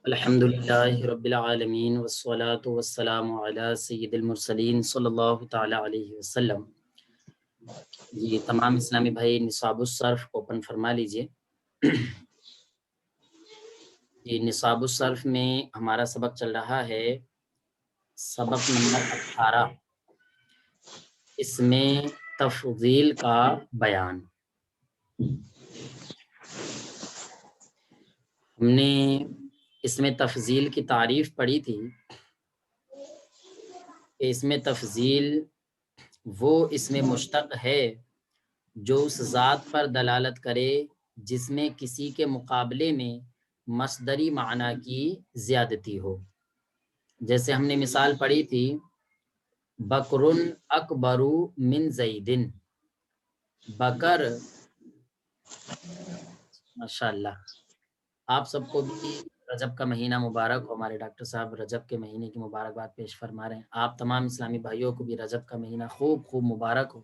الحمدللہ رب العالمین والصلاة والسلام علی سید المرسلین صلی اللہ تعالی علیہ وسلم۔ جی تمام اسلامی بھائی نصاب الصرف اوپن فرما لیجئے۔ جی نصاب الصرف میں ہمارا سبق چل رہا ہے سبق نمبر 18، اس میں تفضیل کا بیان۔ ہم نے اس میں تفضیل کی تعریف پڑھی تھی کہ اس میں تفضیل وہ اسم مشتق ہے جو اس ذات پر دلالت کرے جس میں کسی کے مقابلے میں مصدری معنی کی زیادتی ہو۔ جیسے ہم نے مثال پڑھی تھی بکرن اکبرو من زیدن، بکر ماشاءاللہ۔ آپ سب کو بھی رجب کا مہینہ مبارک ہو۔ ہمارے ڈاکٹر صاحب رجب کے مہینے کی مبارکباد پیش فرما رہے ہیں۔ آپ تمام اسلامی بھائیوں کو بھی رجب کا مہینہ خوب خوب مبارک ہو،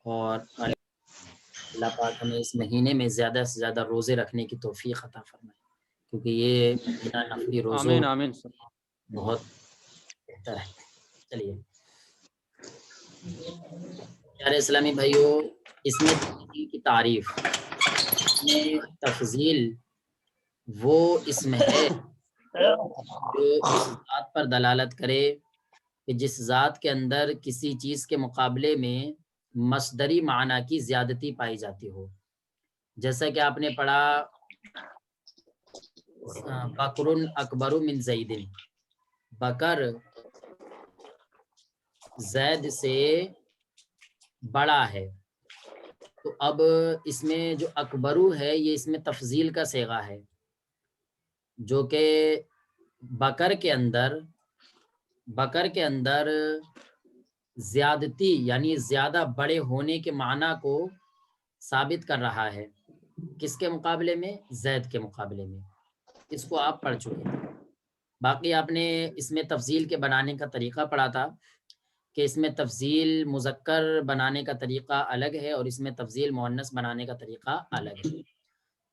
اور اللہ پاک ہمیں اس مہینے میں زیادہ سے زیادہ روزے رکھنے کی توفیق عطا فرمائے، کیونکہ یہ مہینہ نفلی روزوں آمین آمین بہت بہتر ہے۔ چلیے پیارے اسلامی بھائیوں، اس میں تفضیل کی تعریف، اس میں تفضیل وہ اسم ہے جو اس ذات پر دلالت کرے کہ جس ذات کے اندر کسی چیز کے مقابلے میں مصدری معنی کی زیادتی پائی جاتی ہو۔ جیسا کہ آپ نے پڑھا بکرن اکبر من زیدن، بکر زید سے بڑا ہے۔ تو اب اس میں جو اکبرو ہے یہ اس میں تفضیل کا صیغہ ہے، جو کہ بکر کے اندر زیادتی یعنی زیادہ بڑے ہونے کے معنی کو ثابت کر رہا ہے۔ کس کے مقابلے میں؟ زید کے مقابلے میں۔ اس کو آپ پڑھ چکے تھے۔ باقی آپ نے اس میں تفضیل کے بنانے کا طریقہ پڑھا تھا کہ اس میں تفضیل مذکر بنانے کا طریقہ الگ ہے اور اس میں تفضیل مؤنث بنانے کا طریقہ الگ ہے۔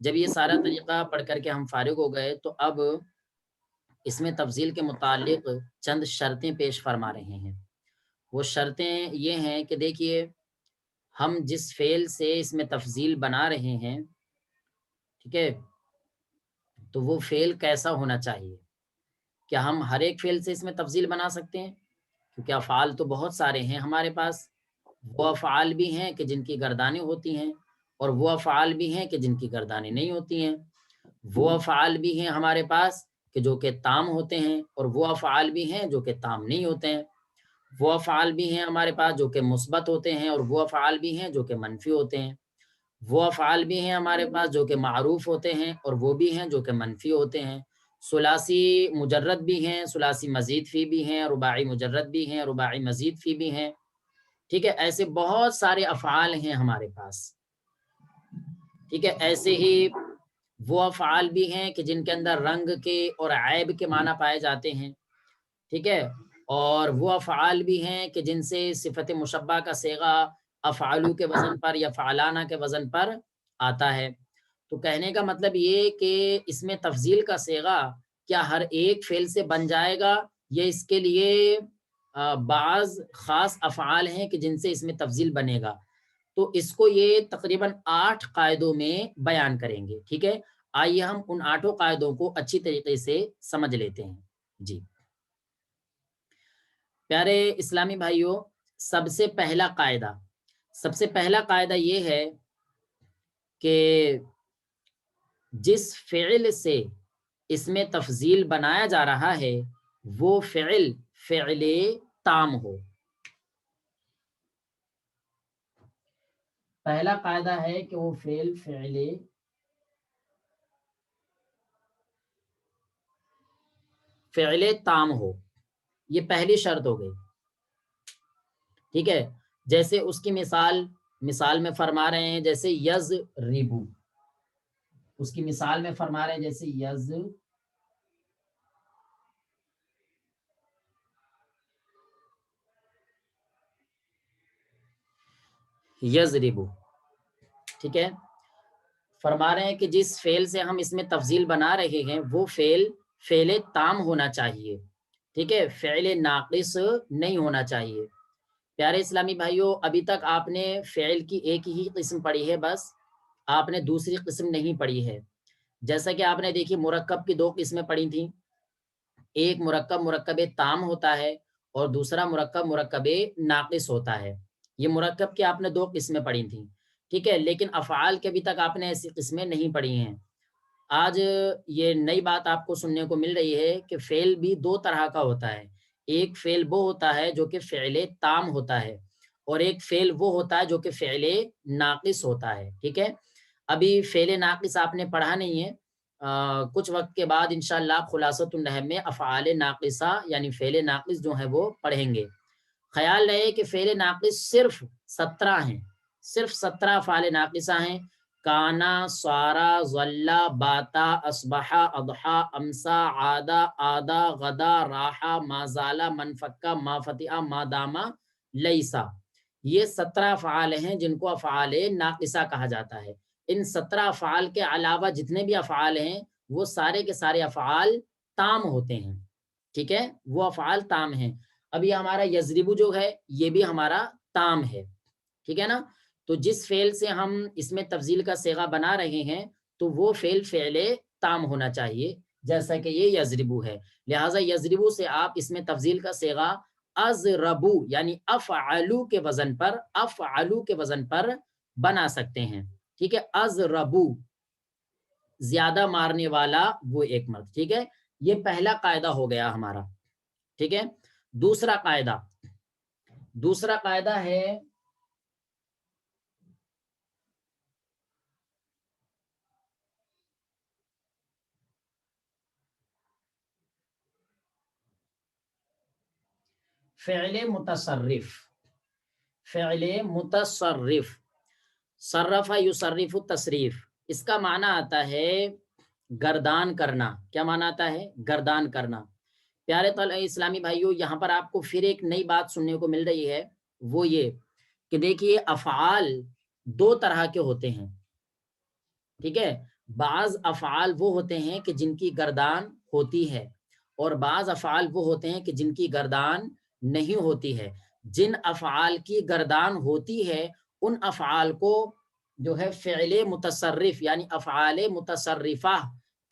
جب یہ سارا طریقہ پڑھ کر کے ہم فارغ ہو گئے تو اب اس میں تفضیل کے متعلق چند شرطیں پیش فرما رہے ہیں۔ وہ شرطیں یہ ہیں کہ دیکھیے، ہم جس فعل سے اس میں تفضیل بنا رہے ہیں، ٹھیک ہے، تو وہ فعل کیسا ہونا چاہیے؟ کیا ہم ہر ایک فعل سے اس میں تفضیل بنا سکتے ہیں؟ کیونکہ افعال تو بہت سارے ہیں ہمارے پاس۔ وہ افعال بھی ہیں کہ جن کی گردانیں ہوتی ہیں، اور وہ افعال بھی ہیں کہ جن کی گردانیں نہیں ہوتی ہیں۔ وہ افعال بھی ہیں ہمارے پاس کہ جو کہ تام ہوتے ہیں، اور وہ افعال بھی ہیں جو کہ تام نہیں ہوتے ہیں۔ وہ افعال بھی ہیں ہمارے پاس جو کہ مثبت ہوتے ہیں، اور وہ افعال بھی ہیں جو کہ منفی ہوتے ہیں۔ وہ افعال بھی ہیں ہمارے پاس جو کہ معروف ہوتے ہیں، اور وہ بھی ہیں جو کہ منفی ہوتے ہیں۔ ثلاثی مجرد بھی ہیں، ثلاثی مزید فی بھی ہیں، رباعی مجرد بھی ہیں، رباعی مزید فی بھی ہیں، ٹھیک ہے۔ ایسے بہت سارے افعال ہیں ہمارے پاس، ٹھیک ہے۔ ایسے ہی وہ افعال بھی ہیں کہ جن کے اندر رنگ کے اور عیب کے معنی پائے جاتے ہیں، ٹھیک ہے۔ اور وہ افعال بھی ہیں کہ جن سے صفت مشبہ کا صیغہ افعالو کے وزن پر یا فعلانہ کے وزن پر آتا ہے۔ تو کہنے کا مطلب یہ کہ اس میں تفضیل کا صیغہ کیا ہر ایک فعل سے بن جائے گا، یا اس کے لیے بعض خاص افعال ہیں کہ جن سے اس میں تفضیل بنے گا؟ تو اس کو یہ تقریباً 8 قاعدوں میں بیان کریں گے، ٹھیک ہے۔ آئیے ہم ان 8 قاعدوں کو اچھی طریقے سے سمجھ لیتے ہیں۔ جی پیارے اسلامی بھائیوں، سب سے پہلا قاعدہ یہ ہے کہ جس فعل سے اس میں تفضیل بنایا جا رہا ہے وہ فعل تام ہو۔ پہلا قاعدہ ہے کہ وہ فعل تام ہو، یہ پہلی شرط ہو گئی، ٹھیک ہے۔ جیسے اس کی مثال میں فرما رہے ہیں، جیسے یضربو، اس کی مثال میں فرما رہے ہیں جیسے یضربو، ٹھیک ہے۔ فرما رہے ہیں کہ جس فعل سے ہم اس میں تفضیل بنا رہے ہیں وہ فعل فعل تام ہونا چاہیے، ٹھیک ہے، فعل ناقص نہیں ہونا چاہیے۔ پیارے اسلامی بھائیوں، ابھی تک آپ نے فعل کی ایک ہی قسم پڑھی ہے، بس آپ نے دوسری قسم نہیں پڑھی ہے۔ جیسا کہ آپ نے دیکھی مرکب کی 2 قسمیں پڑھی تھیں، ایک مرکب مرکب تام ہوتا ہے اور دوسرا مرکب مرکب ناقص ہوتا ہے۔ یہ مرکب کی آپ نے 2 قسمیں پڑھی تھیں، ٹھیک ہے، لیکن افعال کے ابھی تک آپ نے ایسی قسمیں نہیں پڑھی ہیں۔ آج یہ نئی بات آپ کو سننے کو مل رہی ہے کہ فعل بھی 2 طرح کا ہوتا ہے۔ ایک فعل وہ ہوتا ہے جو کہ فعل تام ہوتا ہے، اور ایک فعل وہ ہوتا ہے جو کہ فعل ناقص ہوتا ہے، ٹھیک ہے۔ ابھی فعل ناقص آپ نے پڑھا نہیں ہے، کچھ وقت کے بعد انشاءاللہ خلاصۃ النحو میں افعال ناقصہ یعنی فعل ناقص جو ہیں وہ پڑھیں گے۔ خیال رہے کہ فعل ناقص صرف 17 ہیں، صرف 17 افعال ناقصہ ہیں۔ کانا، سارا، ظلا، باتا، اصبحا، اضحا، امسا، عادا، آدا، غدا، راحا، مازالا، منفکا، ما فتحا، ما داما، لیسا، یہ 17 افعال ہیں جن کو افعال ناقصہ کہا جاتا ہے۔ ان 17 افعال کے علاوہ جتنے بھی افعال ہیں وہ سارے کے سارے افعال تام ہوتے ہیں، ٹھیک ہے، وہ افعال تام ہیں۔ اب یہ ہمارا یضربو جو ہے یہ بھی ہمارا تام ہے، ٹھیک ہے نا۔ تو جس فعل سے ہم اس میں تفضیل کا صیغہ بنا رہے ہیں تو وہ فعل تام ہونا چاہیے، جیسا کہ یہ یضربو ہے، لہٰذا یضربو سے آپ اس میں تفضیل کا صیغہ اضربو یعنی افعلو کے وزن پر بنا سکتے ہیں، ٹھیک ہے۔ اضربو، زیادہ مارنے والا وہ ایک مرد، ٹھیک ہے، یہ پہلا قاعدہ ہو گیا ہمارا، ٹھیک ہے۔ دوسرا قاعدہ ہے فعل متصرف، صرف یصرف تصریف، اس کا معنی آتا ہے گردان کرنا۔ کیا معنی آتا ہے؟ گردان کرنا۔ پیارے اسلامی بھائیوں، یہاں پر آپ کو پھر ایک نئی بات سننے کو مل رہی ہے، وہ یہ کہ دیکھیے افعال 2 طرح کے ہوتے ہیں، ٹھیک ہے۔ بعض افعال وہ ہوتے ہیں کہ جن کی گردان ہوتی ہے، اور بعض افعال وہ ہوتے ہیں کہ جن کی گردان نہیں ہوتی ہے۔ جن افعال کی گردان ہوتی ہے ان افعال کو جو ہے فعل متصرف یعنی افعال متصرفہ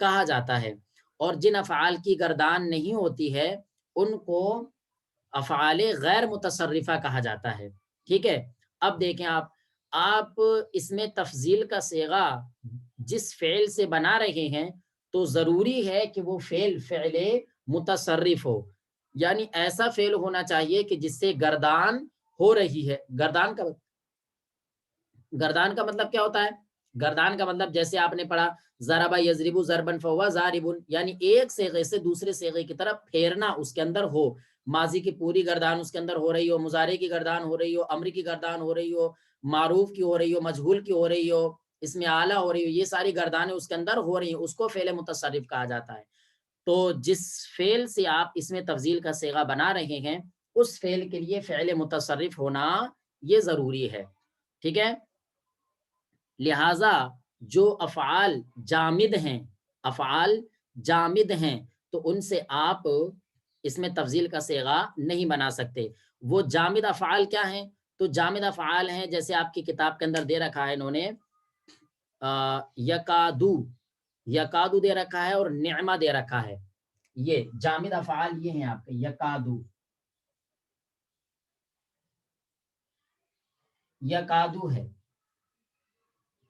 کہا جاتا ہے، اور جن افعال کی گردان نہیں ہوتی ہے ان کو افعال غیر متصرفہ کہا جاتا ہے، ٹھیک ہے۔ اب دیکھیں آپ اس میں تفضیل کا صیغہ جس فعل سے بنا رہے ہیں تو ضروری ہے کہ وہ فعل متصرف ہو، یعنی ایسا فعل ہونا چاہیے کہ جس سے گردان ہو رہی ہے۔ گردان کا مطلب کیا ہوتا ہے؟ گردان کا مطلب جیسے آپ نے پڑھا ضرب یضرب ضربا فہو ضارب، یعنی ایک صیغے سے دوسرے صیغے کی طرف پھیرنا اس کے اندر ہو، ماضی کی پوری گردان اس کے اندر ہو رہی ہو، مضارع کی گردان ہو رہی ہو، امر کی گردان ہو رہی ہو، معروف کی ہو رہی ہو، مجہول کی ہو رہی ہو، اس میں اعلیٰ ہو رہی ہو، یہ ساری گردانیں اس کے اندر ہو رہی ہیں، اس کو فعل متصرف کہا جاتا ہے۔ تو جس فعل سے آپ اس میں تفضیل کا صیغہ بنا رہے ہیں اس فعل کے لیے فعل متصرف ہونا یہ ضروری ہے، ٹھیک ہے۔ لہذا جو افعال جامد ہیں تو ان سے آپ اس میں تفضیل کا صیغہ نہیں بنا سکتے۔ وہ جامد افعال کیا ہیں؟ تو جامد افعال ہیں جیسے آپ کی کتاب کے اندر دے رکھا ہے انہوں نے یکادو دے رکھا ہے اور نعمہ دے رکھا ہے، یہ جامد افعال یہ ہیں آپ کے، یکادو ہے،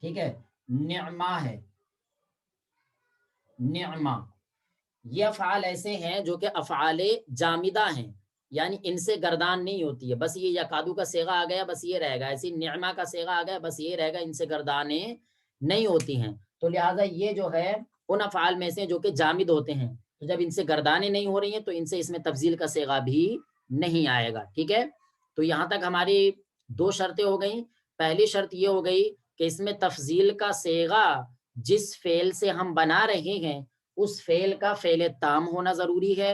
ٹھیک ہے، نعمہ ہے، نعمہ، یہ افعال ایسے ہیں جو کہ افعال جامدہ ہیں، یعنی ان سے گردان نہیں ہوتی ہے، بس یہ یکادو کا صیغہ آ گیا بس یہ رہے گا، ایسی نعمہ کا صیغہ آ گیا بس یہ رہے گا، ان سے گردانیں نہیں ہوتی ہیں۔ تو لہٰذا یہ جو ہے ان افعال میں سے جو کہ جامد ہوتے ہیں، تو جب ان سے گردانیں نہیں ہو رہی ہیں تو ان سے اس میں تفضیل کا صیغہ بھی نہیں آئے گا، ٹھیک ہے۔ تو یہاں تک ہماری 2 شرطیں ہو گئیں۔ پہلی شرط یہ ہو گئی کہ اس میں تفضیل کا صیغہ جس فعل سے ہم بنا رہے ہیں اس فعل کا فعل تام ہونا ضروری ہے،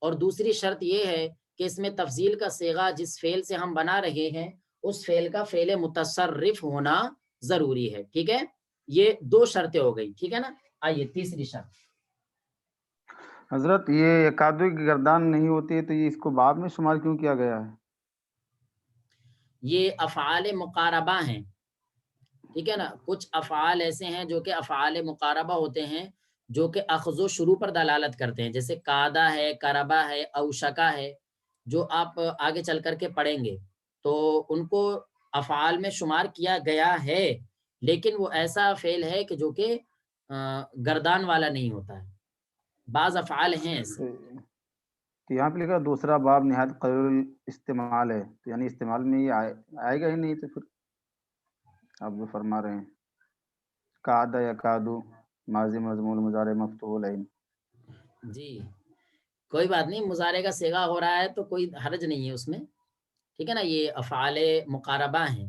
اور دوسری شرط یہ ہے کہ اس میں تفضیل کا صیغہ جس فعل سے ہم بنا رہے ہیں اس فعل کا فعل متصرف ہونا ضروری ہے، ٹھیک ہے۔ یہ 2 شرطیں ہو گئی، ٹھیک ہے نا۔ آئیے تیسری شرط۔ حضرت یہ یکادو کی گردان نہیں ہوتی ہے تو یہ اس کو بعد میں شمار کیوں کیا گیا ہے؟ یہ افعال مقاربہ ہیں، ٹھیک ہے نا. کچھ افعال ایسے ہیں جو کہ افعال مقاربہ ہوتے ہیں، جو کہ اخذ و شروع پر دلالت کرتے ہیں، جیسے کادا ہے، کربا ہے، اوشکا ہے، جو آپ آگے چل کر کے پڑھیں گے تو ان کو افعال میں شمار کیا گیا ہے، لیکن وہ ایسا فعل ہے کہ جو کہ گردان والا نہیں ہوتا ہے. بعض افعال ہیں ایسے. تو یہاں پہ لکھا دوسرا باب نہایت قلیل استعمال ہے، تو یعنی استعمال میں یہ آئے گا ہی نہیں، تو پھر آپ جو فرما رہے ہیں قعدہ یکادو ماضی مضمون مضارع مفتوح العین. جی کوئی بات نہیں، مضارع کا صیغہ ہو رہا ہے تو کوئی حرج نہیں ہے اس میں، ٹھیک ہے نا. یہ افعال مقاربہ ہیں،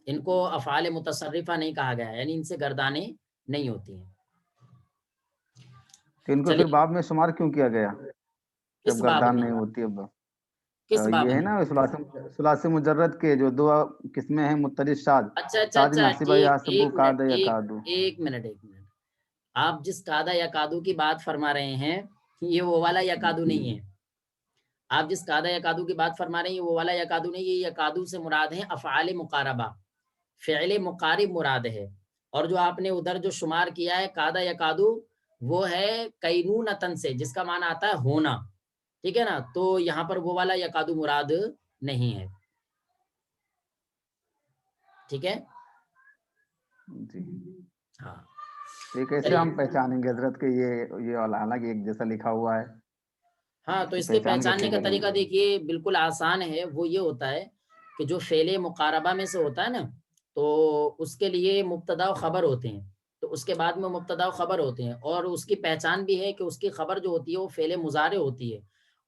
ان کو افعال متصرفہ نہیں کہا گیا ہے، یعنی ان سے گردانیں نہیں ہوتی ہیں. تو ان کو پھر چلیے باب میں شمار کیوں کیا گیا کس جب باب گردان میں، نہیں ہوتی؟ اب کس باب یہ ہے میں؟ نا ثلاثی مجرد کے جو دو قسمیں ہیں، مترد شاد، اچھا اچھا شاد اچھا، ناصبہ ٹھیک، یا سبو ایک منٹ، قعدہ یکادو. ایک منٹ. آپ جس کادا یا کادو کی بات فرما رہے ہیں یہ وہ والا یا کادو نہیں ہے. آپ جس کادا یا کادو کی بات فرما رہے ہیں یہ وہ والا یا کادو نہیں ہے. یا کادو سے مراد ہے افعال مقاربہ، فعل مقارب مراد ہے. اور جو آپ نے ادھر جو شمار کیا ہے کادا یا کادو، وہ ہے کینونتن سے، جس کا معنی آتا ہے ہونا، ٹھیک ہے نا. تو یہاں پر وہ والا یا کادو مراد نہیں ہے، ٹھیک ہے. جی ہاں تو یہ کیسے چلیے. ہم پہچانیں گے حضرت کہ یہ حالانکہ ایک جیسا لکھا ہوا ہے، ہاں تو کی اس کے پہچان پہچاننے کیسے کا کریں طریقہ گے؟ دیکھیے بالکل آسان ہے. وہ یہ ہوتا ہے کہ جو فعل مقاربہ میں سے ہوتا ہے نا، تو اس کے لیے مبتدا و خبر ہوتے ہیں، تو اس کے بعد میں مبتدا و خبر ہوتے ہیں، اور اس کی پہچان بھی ہے کہ اس کی خبر جو ہوتی ہے وہ فعل مضارع ہوتی ہے،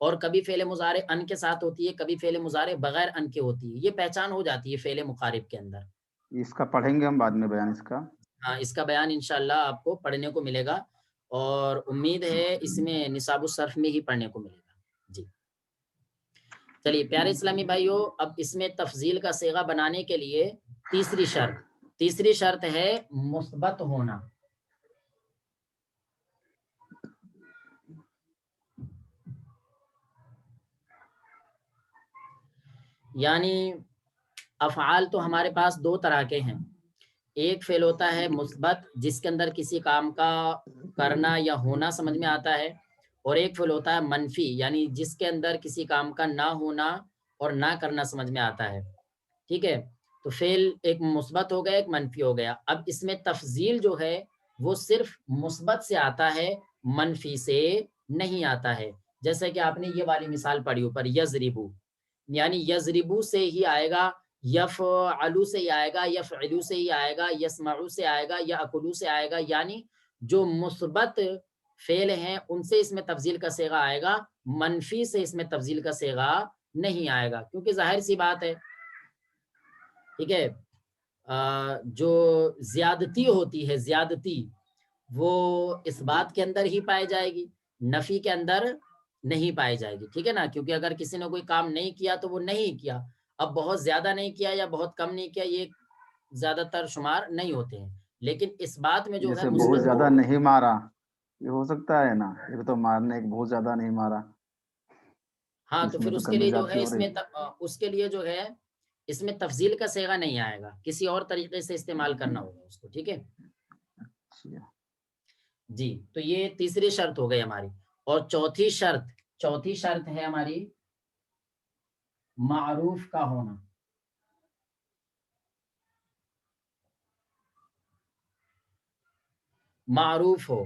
اور کبھی فعل مضارع ان کے ساتھ ہوتی ہے، کبھی فعل مضارع بغیر ان کے ہوتی ہے. یہ پہچان ہو جاتی ہے فعل مقارب کے اندر. اس کا پڑھیں گے ہم بعد میں بیان اس کا. ہاں اس کا بیان انشاءاللہ آپ کو پڑھنے کو ملے گا، اور امید ہے اس میں نصاب الصرف میں ہی پڑھنے کو ملے گا. جی چلیے پیارے اسلامی بھائیوں، اب اس میں تفضیل کا صیغہ بنانے کے لیے تیسری شرط ہے مثبت ہونا. یعنی افعال تو ہمارے پاس دو طرح کے ہیں. ایک فعل ہوتا ہے مثبت جس کے اندر کسی کام کا کرنا یا ہونا سمجھ میں آتا ہے، اور ایک فعل ہوتا ہے منفی یعنی جس کے اندر کسی کام کا نہ ہونا اور نہ کرنا سمجھ میں آتا ہے، ٹھیک ہے. تو فعل ایک مثبت ہو گیا، ایک منفی ہو گیا. اب اس میں تفضیل جو ہے وہ صرف مثبت سے آتا ہے، منفی سے نہیں آتا ہے. جیسے کہ آپ نے یہ والی مثال پڑھی اوپر یضربو، یعنی یضربو سے ہی آئے گا، یفعلو سے ہی آئے گا، یفعلو سے ہی آئے گا، یسمعو سے آئے گا، یاکلو سے آئے گا. یعنی جو مثبت فعل ہیں ان سے اس میں تفضیل کا صیغہ آئے گا، منفی سے اس میں تفضیل کا صیغہ نہیں آئے گا، کیونکہ ظاہر سی بات ہے، ٹھیک ہے. جو زیادتی ہوتی ہے، زیادتی وہ اس بات کے اندر ہی پائی جائے گی، نفی کے اندر نہیں پائی جائے گی، ٹھیک ہے نا. کیونکہ اگر کسی نے کوئی کام نہیں کیا تو وہ نہیں کیا. اب بہت زیادہ نہیں کیا یا بہت کم نہیں کیا یہ زیادہ تر شمار نہیں ہوتے ہیں، لیکن اس بات میں جو ہے جیسے بہت مثبت زیادہ نہیں مارا، یہ ہو سکتا ہے نا، یہ تو مارنے ایک بہت زیادہ نہیں مارا، ہاں تو اس میں پھر تو اس کے کمی لیے جو زیادتی ہے ہو رہی. اس کے لیے جو ہے اس میں تفضیل کا صیغہ نہیں آئے گا، کسی اور طریقے سے استعمال کرنا ہوگا اس کو، ٹھیک ہے. اچھا. جی تو یہ تیسری شرط ہو گئی ہماری. اور چوتھی شرط ہے ہماری معروف کا ہونا. معروف ہو.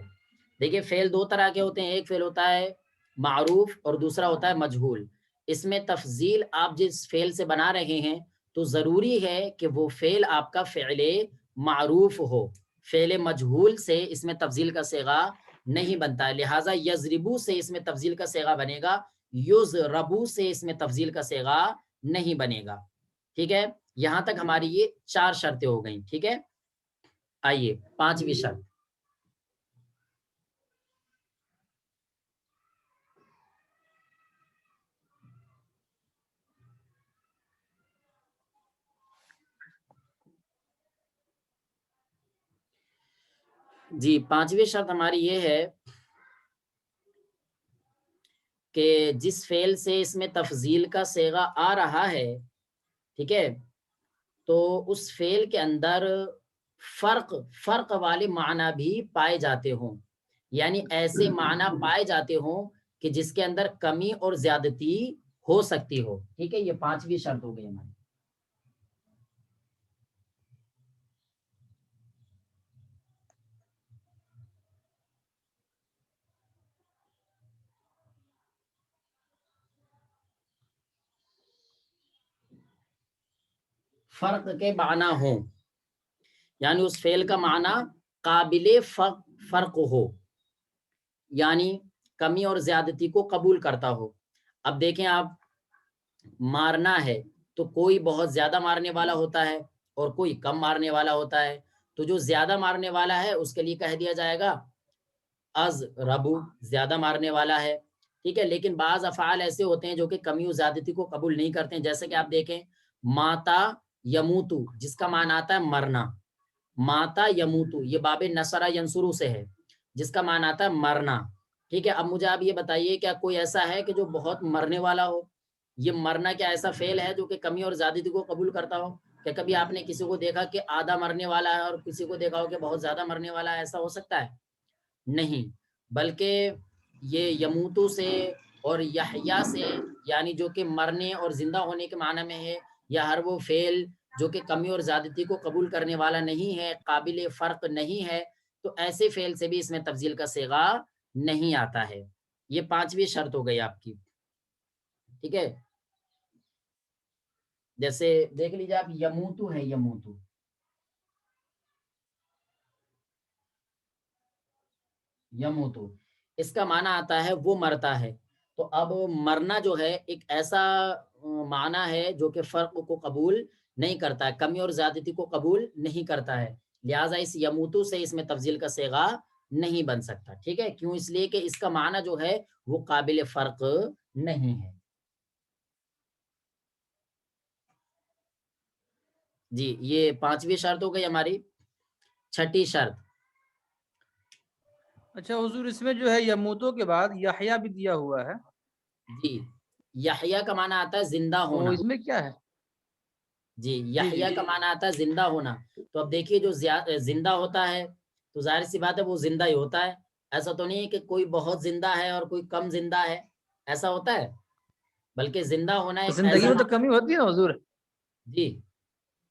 دیکھیے فعل دو طرح کے ہوتے ہیں، ایک فعل ہوتا ہے معروف اور دوسرا ہوتا ہے مجہول. اس میں تفضیل آپ جس فعل سے بنا رہے ہیں تو ضروری ہے کہ وہ فعل آپ کا فعل معروف ہو. فعل مجہول سے اس میں تفضیل کا صیغہ نہیں بنتا ہے، لہٰذا یضربو سے اس میں تفضیل کا صیغہ بنے گا، یضربو سے اس میں تفضیل کا صیغہ نہیں بنے گا، ٹھیک ہے. یہاں تک ہماری یہ 4 شرطیں ہو گئیں، ٹھیک ہے. آئیے 5ویں شرط. جی 5ویں شرط ہماری یہ ہے کہ جس فعل سے اس میں تفضیل کا صیغہ آ رہا ہے، ٹھیک ہے، تو اس فعل کے اندر فرق والے معنی بھی پائے جاتے ہوں، یعنی ایسے معنی پائے جاتے ہوں کہ جس کے اندر کمی اور زیادتی ہو سکتی ہو، ٹھیک ہے، یہ 5ویں شرط ہو گئی ہماری۔ فرق کے معنی ہوں، یعنی اس فعل کا معنی قابل فرق ہو، یعنی کمی اور زیادتی کو قبول کرتا ہو۔ اب دیکھیں آپ، مارنا ہے تو کوئی بہت زیادہ مارنے والا ہوتا ہے اور کوئی کم مارنے والا ہوتا ہے، تو جو زیادہ مارنے والا ہے اس کے لیے کہہ دیا جائے گا از ربو، زیادہ مارنے والا ہے، ٹھیک ہے۔ لیکن بعض افعال ایسے ہوتے ہیں جو کہ کمی و زیادتی کو قبول نہیں کرتے ہیں، جیسے کہ آپ دیکھیں ماتا یموتو، جس کا معنی آتا ہے مرنا، ماتا یموتو یہ باب نصرہ ینصرو سے ہے، جس کا معنی آتا ہے مرنا، ٹھیک ہے۔ اب مجھے آپ یہ بتائیے کیا کوئی ایسا ہے کہ جو بہت مرنے والا ہو؟ یہ مرنا کیا ایسا فعل ہے جو کہ کمی اور زیادتی کو قبول کرتا ہو؟ کہ کبھی آپ نے کسی کو دیکھا کہ آدھا مرنے والا ہے اور کسی کو دیکھا ہو کہ بہت زیادہ مرنے والا ہے؟ ایسا ہو سکتا ہے؟ نہیں، بلکہ یہ یموتو سے اور یحییٰ سے، یعنی جو کہ مرنے اور زندہ ہونے کے معنی میں ہے، یا ہر وہ فعل جو کہ کمی اور زیادتی کو قبول کرنے والا نہیں ہے، قابل فرق نہیں ہے، تو ایسے فعل سے بھی اس میں تفضیل کا صیغہ نہیں آتا ہے۔ یہ 5ویں شرط ہو گئی آپ کی، ٹھیک ہے۔ جیسے دیکھ لیجیے آپ، یموتو ہے، یموتو، یموتو اس کا معنی آتا ہے وہ مرتا ہے، تو اب مرنا جو ہے ایک ایسا معنی ہے جو کہ فرق کو قبول نہیں کرتا ہے، کمی اور زیادتی کو قبول نہیں کرتا ہے، لہٰذا اس یموتو سے اس میں تفضیل کا صیغہ نہیں بن سکتا، ٹھیک ہے۔ کیوں؟ اس لیے کہ اس کا معنی جو ہے وہ قابل فرق نہیں ہے۔ جی، یہ 5ویں شرط ہو گئی ہماری۔ 6ٹھی شرط، اچھا حضور، اس میں جو ہے یموتوں کے بعد یحییٰ بھی دیا ہوا ہے، جی، یحییٰ کا معنی آتا ہے زندہ تو ہونا، اس میں کیا ہے؟ جی، جی یحییٰ کا معنی آتا ہے زندہ ہونا، تو اب دیکھیے جو زندہ ہوتا ہے تو ظاہر سی بات ہے وہ زندہ ہی ہوتا ہے، ایسا تو نہیں ہے کہ کوئی بہت زندہ ہے اور کوئی کم زندہ ہے، ایسا ہوتا ہے؟ بلکہ زندہ ہونا ایک زندگی ایسا، میں تو کمی ہوتی ہے نا حضور، جی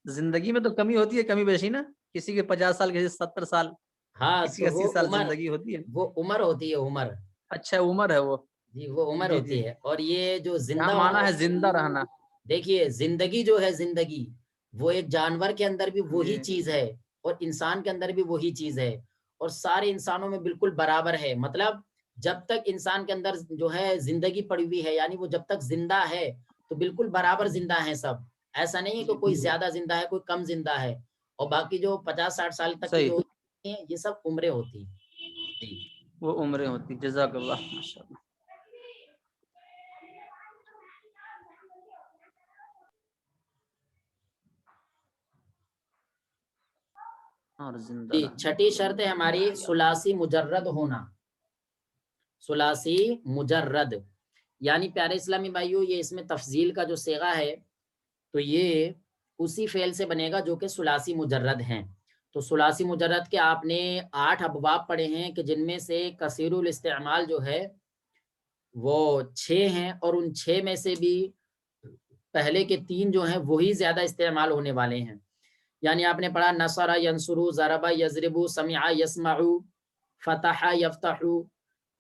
زندگی میں تو کمی ہوتی ہے، کمی بیشی نا، کسی کے 50 سال، کسی 70 سال، ہاں، کسی تو کے وہ 80 سال عمر، زندگی ہوتی ہے۔ وہ عمر ہوتی ہے، عمر، اچھا عمر ہے وہ، جی وہ عمر جی جی، ہوتی ہے، اور یہ جو یہاں زندہ معنی ہونا، ہے زندہ رہنا۔ دیکھیے زندگی جو ہے، زندگی وہ ایک جانور کے اندر بھی وہی جی چیز ہے اور انسان کے اندر بھی وہی چیز ہے، اور سارے انسانوں میں بالکل برابر ہے، مطلب جب تک انسان کے اندر جو ہے زندگی پڑی ہوئی ہے، یعنی وہ جب تک زندہ ہے تو بالکل برابر زندہ ہیں سب، ایسا نہیں ہے کہ کوئی زیادہ زندہ ہے کوئی کم زندہ ہے، اور باقی جو 50-60 سال تک کی صحیح، جو ہوتی ہیں یہ سب عمریں ہوتی ہیں۔ جی، وہ عمریں ہوتی، جزاک اللہ، ماشاء اللہ۔ اور زندہ جی، رہنا، 6ٹھی شرط ہے ہماری ثلاثی مجرد ہونا، ثلاثی مجرد، یعنی پیارے اسلامی بھائیو یہ اس میں تفضیل کا جو صیغہ ہے تو یہ اسی فعل سے بنے گا جو کہ ثلاثی مجرد ہیں، تو ثلاثی مجرد کے آپ نے 8 ابواب پڑھے ہیں کہ جن میں سے کثیر الاستعمال جو ہے وہ 6 ہیں، اور ان 6 میں سے بھی پہلے کے 3 جو ہیں وہی زیادہ استعمال ہونے والے ہیں، یعنی آپ نے پڑھا نصر ینصرو، ضرب یضربو، سمع یسمعو، فتح یفتحو،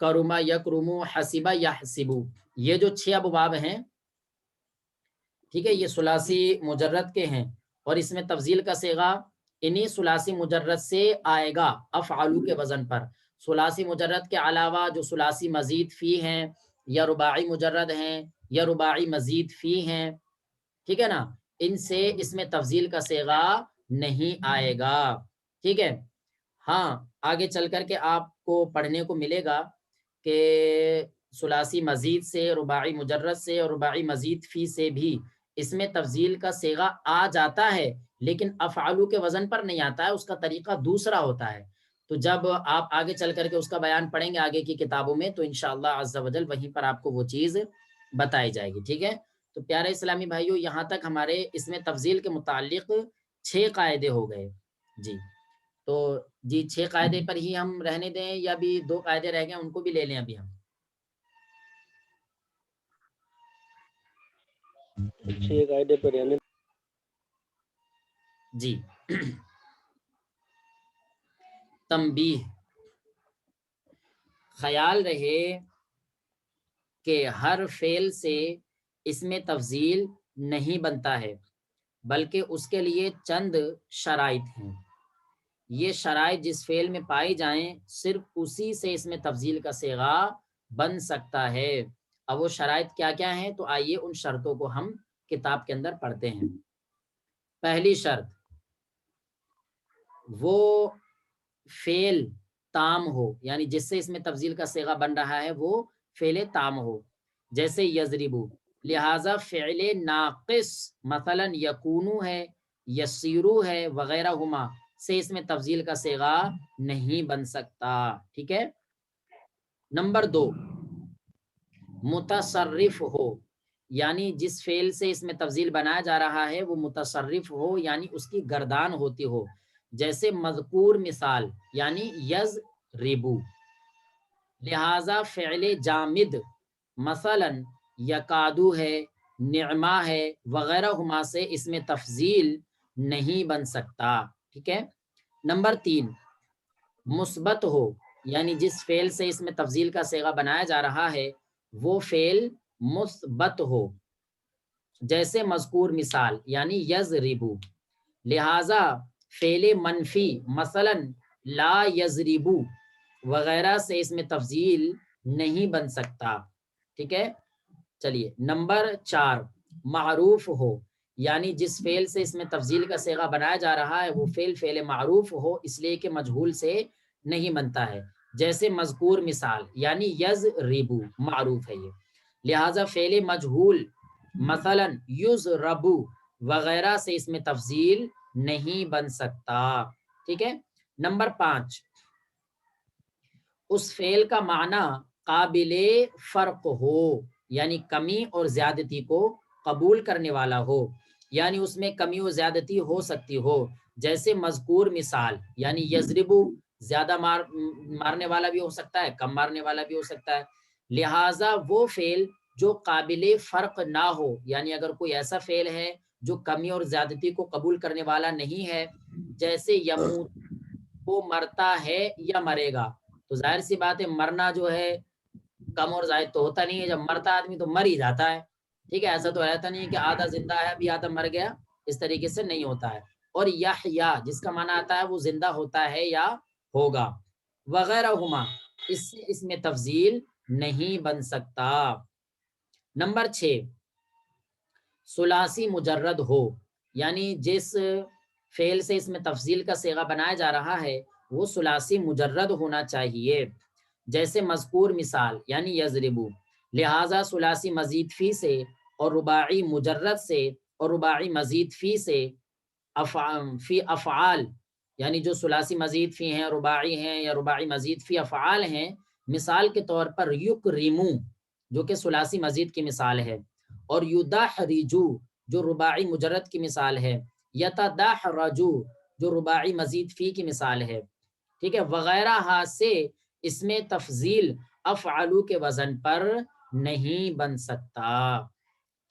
کرم یکرمو، حسب یحسبو، یہ جو 6 ابواب ہیں، ٹھیک ہے، یہ ثلاثی مجرد کے ہیں، اور اس میں تفضیل کا صیغہ انہی ثلاثی مجرد سے آئے گا افعالو کے وزن پر۔ ثلاثی مجرد کے علاوہ جو ثلاثی مزید فی ہیں یا رباعی مجرد ہیں یا رباعی مزید فی ہیں، ٹھیک ہے نا، ان سے اس میں تفضیل کا صیغہ نہیں آئے گا، ٹھیک ہے۔ ہاں، آگے چل کر کے آپ کو پڑھنے کو ملے گا کہ ثلاثی مزید سے، رباعی مجرد سے اور رباعی مزید فی سے بھی اس میں تفضیل کا صیغہ آ جاتا ہے، لیکن افعالو کے وزن پر نہیں آتا ہے، اس کا طریقہ دوسرا ہوتا ہے، تو جب آپ آگے چل کر کے اس کا بیان پڑھیں گے آگے کی کتابوں میں تو انشاءاللہ عز و جل وہیں پر آپ کو وہ چیز بتائی جائے گی. ٹھیک ہے. تو پیارے اسلامی بھائیوں یہاں تک ہمارے اس میں تفضیل کے متعلق 6 قاعدے ہو گئے. جی تو جی 6 قاعدے پر ہی ہم رہنے دیں یا بھی 2 قاعدے رہ گئے ان کو بھی لے لیں ابھی ہم؟ 6 قاعدے پر رہنے. جی تنبیہ، خیال رہے کہ ہر فعل سے اس میں تفضیل نہیں بنتا ہے بلکہ اس کے لیے چند شرائط ہیں. یہ شرائط جس فعل میں پائی جائیں صرف اسی سے اس میں تفضیل کا صیغہ بن سکتا ہے. اب وہ شرائط کیا کیا ہیں تو آئیے ان شرطوں کو ہم کتاب کے اندر پڑھتے ہیں. پہلی شرط، وہ فعل تام ہو، یعنی جس سے اس میں تفضیل کا صیغہ بن رہا ہے وہ فعل تام ہو. جیسے یضربو، لہذا فعل ناقص مثلا یکونو ہے، یسیرو ہے وغیرہ ہما سے اس میں تفضیل کا صیغہ نہیں بن سکتا. ٹھیک ہے. نمبر 2، متصرف ہو، یعنی جس فعل سے اس میں تفضیل بنایا جا رہا ہے وہ متصرف ہو، یعنی اس کی گردان ہوتی ہو. جیسے مذکور مثال یعنی یضربو، لہذا فعل جامد مثلا یکادو ہے، نعما ہے وغیرہ ہما سے اس میں تفضیل نہیں بن سکتا. ٹھیک ہے. نمبر 3، مثبت ہو، یعنی جس فعل سے اس میں تفضیل کا صیغہ بنایا جا رہا ہے وہ فعل مثبت ہو. جیسے مذکور مثال یعنی یضربو، لہذا فعل منفی مثلا لا یضربو وغیرہ سے اس میں تفضیل نہیں بن سکتا. ٹھیک ہے. چلیے نمبر 4، معروف ہو، یعنی جس فعل سے اس میں تفضیل کا صیغہ بنایا جا رہا ہے وہ فعل معروف ہو، اس لیے کہ مجہول سے نہیں بنتا ہے. جیسے مذکور مثال یعنی یضربو معروف ہے یہ، لہذا فعل مجہول مثلا یضربو وغیرہ سے اس میں تفضیل نہیں بن سکتا. ٹھیک ہے. نمبر 5، اس فعل کا معنی قابل فرق ہو، یعنی کمی اور زیادتی کو قبول کرنے والا ہو، یعنی اس میں کمی و زیادتی ہو سکتی ہو. جیسے مذکور مثال یعنی یضربو زیادہ مارنے والا بھی ہو سکتا ہے، کم مارنے والا بھی ہو سکتا ہے. لہٰذا وہ فعل جو قابل فرق نہ ہو، یعنی اگر کوئی ایسا فعل ہے جو کمی اور زیادتی کو قبول کرنے والا نہیں ہے، جیسے یموت، وہ مرتا ہے یا مرے گا، تو ظاہر سی بات ہے مرنا جو ہے کم اور زائد تو ہوتا نہیں ہے. جب مرتا آدمی تو مر ہی جاتا ہے. ٹھیک ہے. ایسا تو رہتا نہیں ہے کہ آدھا زندہ ہے ابھی آدھا مر گیا، اس طریقے سے نہیں ہوتا ہے. اور یحییٰ جس کا معنی آتا ہے وہ زندہ ہوتا ہے یا ہوگا وغیرہ ہما، اس سے اس میں تفضیل نہیں بن سکتا. نمبر 6، ثلاثی مجرد ہو، یعنی جس فعل سے اس میں تفضیل کا صیغہ بنایا جا رہا ہے وہ ثلاثی مجرد ہونا چاہیے. جیسے مذکور مثال یعنی یضربو، لہذا ثلاثی مزید فی سے اور رباعی مجرد سے اور رباعی مزید فی سے فی افعال، یعنی جو ثلاثی مزید فی ہیں، رباعی ہیں یا رباعی مزید فی افعال ہیں، مثال کے طور پر یکرمو جو کہ ثلاثی مزید کی مثال ہے، اور یدحرجو جو رباعی مجرد کی مثال ہے، یتدحرجو جو رباعی مزید فی کی مثال ہے. ٹھیک ہے. وغیرہ ہاں سے اس میں تفضیل افعلو کے وزن پر نہیں بن سکتا.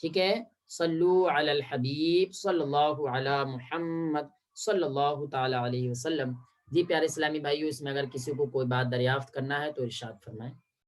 ٹھیک ہے. صلو علی الحبیب صلی اللہ علی محمد صلی اللہ تعالی علیہ وسلم. جی پیارے اسلامی بھائیو، اس میں اگر کسی کو کوئی بات دریافت کرنا ہے تو ارشاد فرمائیں.